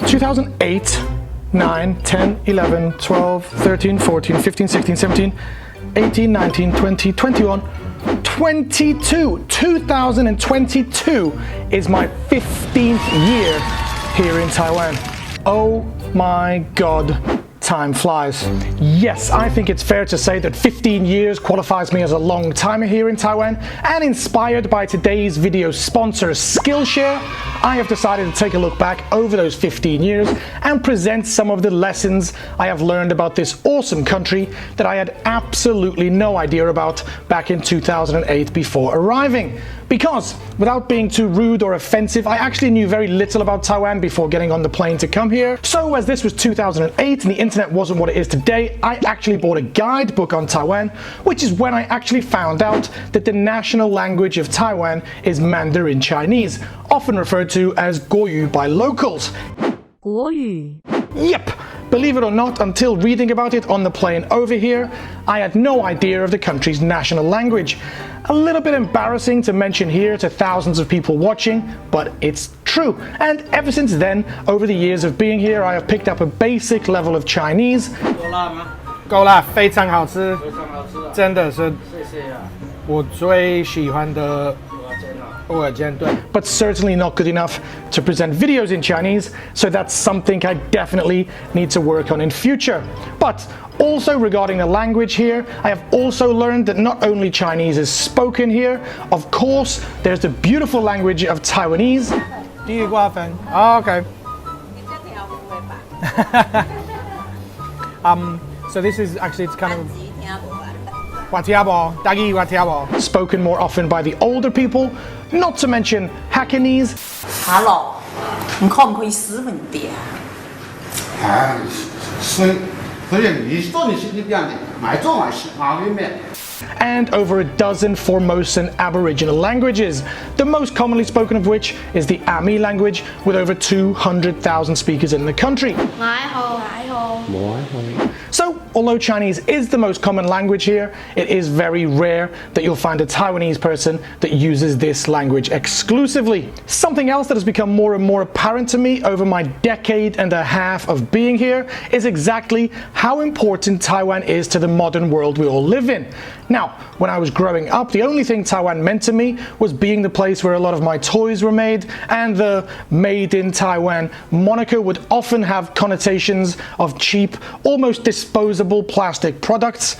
2008, 9, 10, 11, 12, 13, 14, 15, 16, 17, 18, 19, 20, 21, 22. 2022 is my 15th year here in Taiwan. Oh my God. Time flies. Yes, I think it's fair to say that 15 years qualifies me as a long timer here in Taiwan, and inspired by today's video sponsor Skillshare, I have decided to take a look back over those 15 years and present some of the lessons I have learned about this awesome country that I had absolutely no idea about back in 2008 before arriving. Because, without being too rude or offensive, I actually knew very little about Taiwan before getting on the plane to come here. So as this was 2008 and the internet wasn't what it is today, I actually bought a guidebook on Taiwan, which is when I actually found out that the national language of Taiwan is Mandarin Chinese, often referred to as Guoyu by locals. Guoyu. Yep, believe it or not, until reading about it on the plane over here, I had no idea of the country's national language. A little bit embarrassing to mention here to thousands of people watching, but it's true. And ever since then, over the years of being here, I have picked up a basic level of Chinese. 够辣吗？够辣，非常好吃，非常好吃啊！真的是谢谢啊，我最喜欢的蚵仔煎，对。But certainly not good enough to present videos in Chinese, so that's something I definitely need to work on in future. But also regarding the language here, I have also learned that not only Chinese is spoken here, of course, there's the beautiful language of Taiwanese. 地域划分 okay. So this is actually, it's kind of spoken more often by the older people, not to mention Hakanese. Hello, 你可唔可以斯文啲啊？所以你做你心里边的，买做买是哪里面？ And over a dozen Formosan Aboriginal languages, the most commonly spoken of which is the Ami language, with over 200,000 speakers in the country. So, although Chinese is the most common language here, it is very rare that you'll find a Taiwanese person that uses this language exclusively. Something else that has become more and more apparent to me over my decade and a half of being here is exactly how important Taiwan is to the modern world we all live in. Now, when I was growing up, the only thing Taiwan meant to me was being the place where a lot of my toys were made, and the Made in Taiwan moniker would often have connotations of cheap, almost disposable plastic products.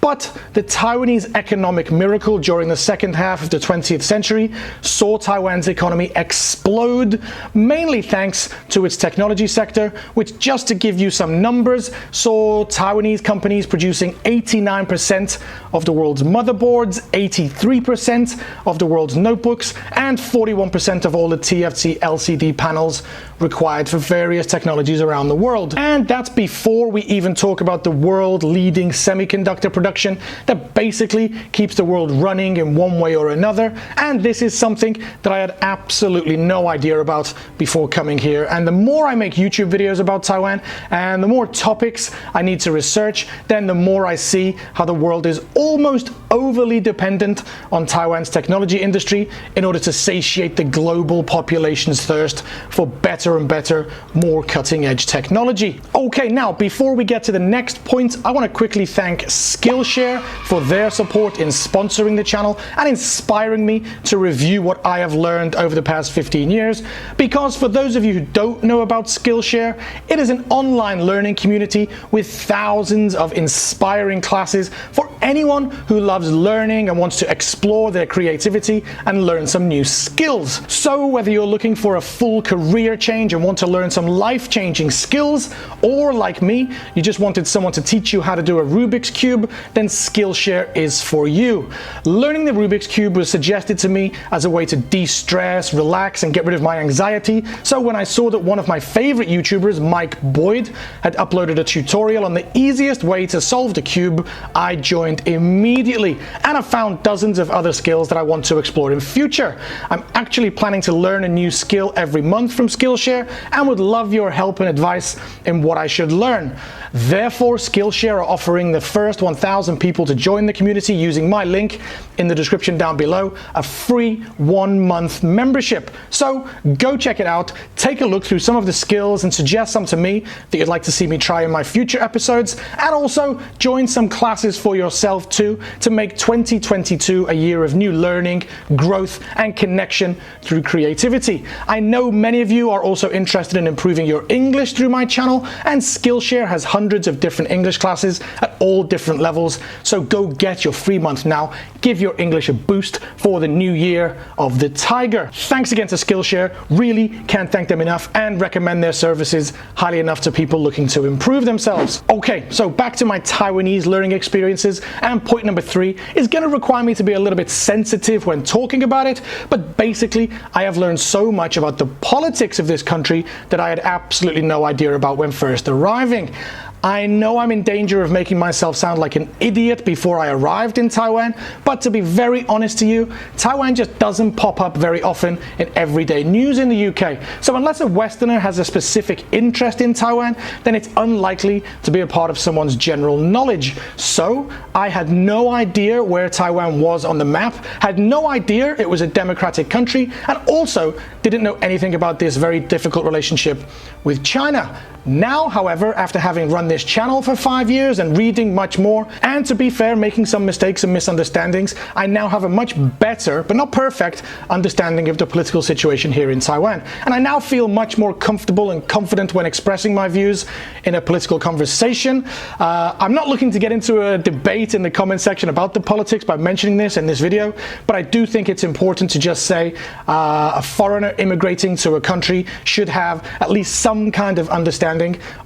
But the Taiwanese economic miracle during the second half of the 20th century saw Taiwan's economy explode, mainly thanks to its technology sector, which, just to give you some numbers, saw Taiwanese companies producing 89% of the world's motherboards, 83% of the world's notebooks, and 41% of all the TFT LCD panels required for various technologies around the world. And that's before we even talk about the world-leading semiconductor production that basically keeps the world running in one way or another. And this is something that I had absolutely no idea about before coming here. And the more I make YouTube videos about Taiwan and the more topics I need to research, then the more I see how the world is almost overly dependent on Taiwan's technology industry in order to satiate the global population's thirst for better and better, more cutting-edge technology. Okay, now before we get to the next point, I want to quickly thank Skillshare for their support in sponsoring the channel and inspiring me to review what I have learned over the past 15 years. Because for those of you who don't know about Skillshare, it is an online learning community with thousands of inspiring classes for anyone who loves learning and wants to explore their creativity and learn some new skills. So whether you're looking for a full career change and want to learn some life-changing skills, or like me, you just wanted someone to teach you how to do a Rubik's Cube, then Skillshare is for you. Learning the Rubik's Cube was suggested to me as a way to de-stress, relax, and get rid of my anxiety. So when I saw that one of my favorite YouTubers, Mike Boyd, had uploaded a tutorial on the easiest way to solve the cube, I joined immediately, and I've found dozens of other skills that I want to explore in future. I'm actually planning to learn a new skill every month from Skillshare, Skillshare and would love your help and advice in what I should learn. Therefore, Skillshare are offering the first 1,000 people to join the community using my link in the description down below, a free 1-month membership. So go check it out, take a look through some of the skills and suggest some to me that you'd like to see me try in my future episodes, and also join some classes for yourself too to make 2022 a year of new learning, growth and connection through creativity. I know many of you are also interested in improving your English through my channel, and Skillshare has hundreds of different English classes at all different levels, so go get your free month now. Give your English a boost for the new year of the tiger. Thanks again to Skillshare, really can't thank them enough and recommend their services highly enough to people looking to improve themselves. Okay, so back to my Taiwanese learning experiences, and point number 3 is going to require me to be a little bit sensitive when talking about it, but basically I have learned so much about the politics of this country that I had absolutely no idea about when first arriving. I know I'm in danger of making myself sound like an idiot before I arrived in Taiwan, but to be very honest to you, Taiwan just doesn't pop up very often in everyday news in the UK. So unless a Westerner has a specific interest in Taiwan, then it's unlikely to be a part of someone's general knowledge. So I had no idea where Taiwan was on the map, had no idea it was a democratic country, and also didn't know anything about this very difficult relationship with China. Now, however, after having run this channel for 5 years and reading much more, and to be fair, making some mistakes and misunderstandings, I now have a much better, but not perfect, understanding of the political situation here in Taiwan. And I now feel much more comfortable and confident when expressing my views in a political conversation. I'm not looking to get into a debate in the comment section about the politics by mentioning this in this video, but I do think it's important to just say a foreigner immigrating to a country should have at least some kind of understanding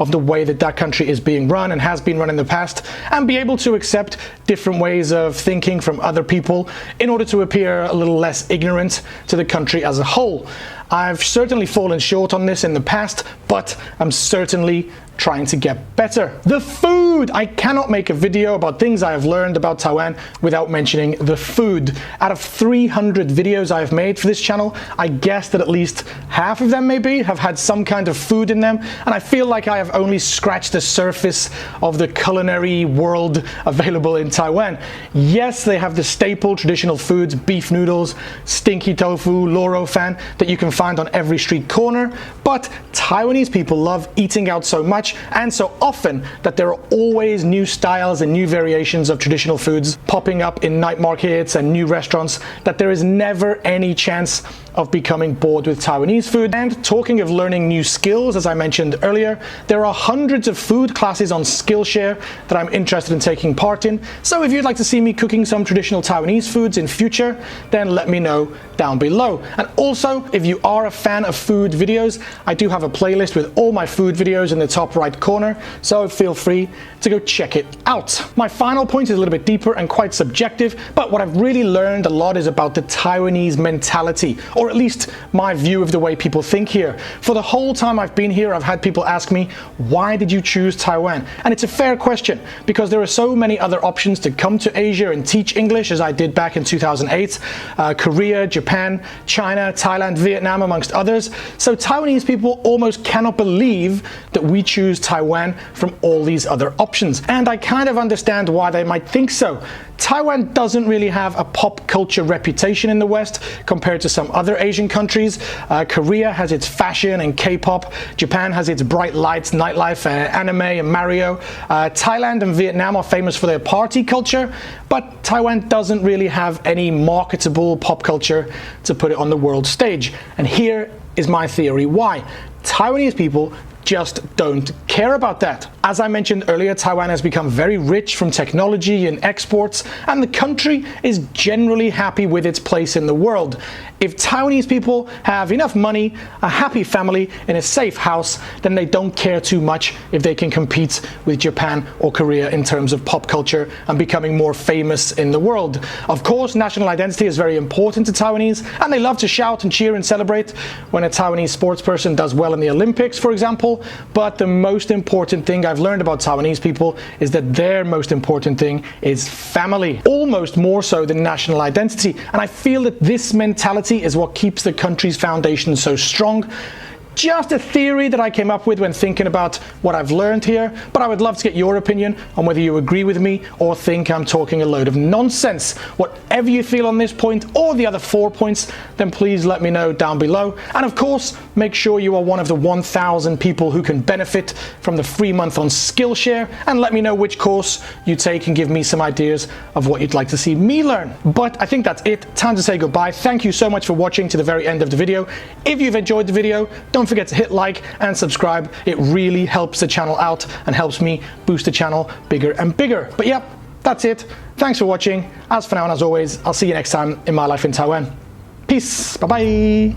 of the way that that country is being run and has been run in the past, and be able to accept different ways of thinking from other people in order to appear a little less ignorant to the country as a whole. I've certainly fallen short on this in the past, but I'm certainly trying to get better. The food! I cannot make a video about things I have learned about Taiwan without mentioning the food. Out of 300 videos I have made for this channel, I guess that at least half of them maybe have had some kind of food in them, and I feel like I have only scratched the surface of the culinary world available in Taiwan. Yes, they have the staple traditional foods, beef noodles, stinky tofu, loro fan, that you can find on every street corner, but Taiwanese people love eating out so much and so often that there are always new styles and new variations of traditional foods popping up in night markets and new restaurants that there is never any chance of becoming bored with Taiwanese food. And talking of learning new skills, as I mentioned earlier, there are hundreds of food classes on Skillshare that I'm interested in taking part in. So if you'd like to see me cooking some traditional Taiwanese foods in future, then let me know down below. And also, if you are a fan of food videos, I do have a playlist with all my food videos in the top right corner, so feel free to go check it out. My final point is a little bit deeper and quite subjective, but what I've really learned a lot is about the Taiwanese mentality, or at least my view of the way people think here. For the whole time I've been here, I've had people ask me, why did you choose Taiwan? And it's a fair question, because there are so many other options to come to Asia and teach English, as I did back in 2008, Korea, Japan, China, Thailand, Vietnam, amongst others. So Taiwanese people almost cannot believe that we choose Taiwan from all these other options. And I kind of understand why they might think so. Taiwan doesn't really have a pop culture reputation in the West compared to some other Asian countries. Korea has its fashion and K-pop. Japan has its bright lights, nightlife, anime and Mario. Thailand and Vietnam are famous for their party culture, but Taiwan doesn't really have any marketable pop culture to put it on the world stage. And here is my theory why. Taiwanese people just don't care about that. As I mentioned earlier, Taiwan has become very rich from technology and exports, and the country is generally happy with its place in the world. If Taiwanese people have enough money, a happy family, in a safe house, then they don't care too much if they can compete with Japan or Korea in terms of pop culture and becoming more famous in the world. Of course, national identity is very important to Taiwanese, and they love to shout and cheer and celebrate when a Taiwanese sports person does well in the Olympics, for example. But the most important thing I've learned about Taiwanese people is that their most important thing is family, almost more so than national identity. And I feel that this mentality is what keeps the country's foundation so strong. just a theory that I came up with when thinking about what I've learned here, but I would love to get your opinion on whether you agree with me or think I'm talking a load of nonsense. Whatever you feel on this point or the other 4 points, then please let me know down below. And of course, make sure you are one of the 1,000 people who can benefit from the free month on Skillshare, and let me know which course you take and give me some ideas of what you'd like to see me learn. But I think that's it. Time to say goodbye. Thank you so much for watching to the very end of the video. If you've enjoyed the video, don't forget to hit like and subscribe. It really helps the channel out and helps me boost the channel bigger and bigger. But yeah, that's it. Thanks for watching. As for now and as always, I'll see you next time in my life in Taiwan. Peace. Bye-bye.